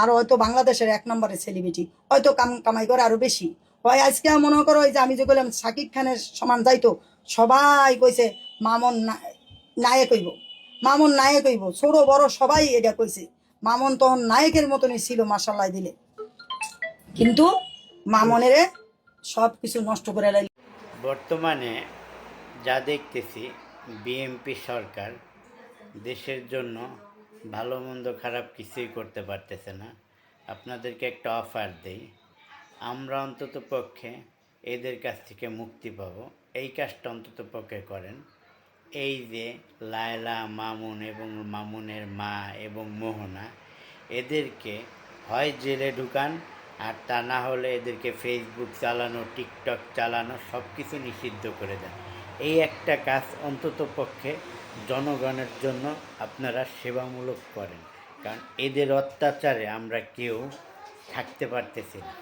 আরো হয়তো বাংলাদেশের 1 নম্বরের সেলিব্রিটি, হয়তো কামাই করে আরো বেশি হয়। আজকে মনে করো এই যে আমি যে বললাম শাকিব খানের সমান যাইতো, সবাই কইছে মামুন নায়ক হইব, মামুন নায়ক হইব, ছোট বড় সবাই এটা কইছে। মামুন তখন নায়কের মতনই ছিল মাসাল্লাহ দিলে, কিন্তু মামনের সব কিছু নষ্ট করে লাইল। বর্তমানে যা দেখতেছি, বিএনপি সরকার দেশের জন্য ভালো মন্দ খারাপ কিছুই করতে পারতেছে না। আপনাদেরকে একটা অফার দেই, আমরা অন্তত পক্ষে এদের কাছ থেকে মুক্তি পাবো। এই কাজটা অন্তত পক্ষে করেন। এই যে লায়লা, মামুন এবং মামুনের মা এবং মোহনা, এদেরকে হয় জেলে ঢুকান, আর তা না হলে এদেরকে ফেসবুক চালানো, টিকটক চালানো সব কিছু নিষিদ্ধ করে দেন। এই একটা কাজ অন্তত পক্ষে জনগণের জন্য আপনারা সেবামূলক করেন, কারণ এদের অত্যাচারে আমরা কেউ থাকতে পারতেছি না।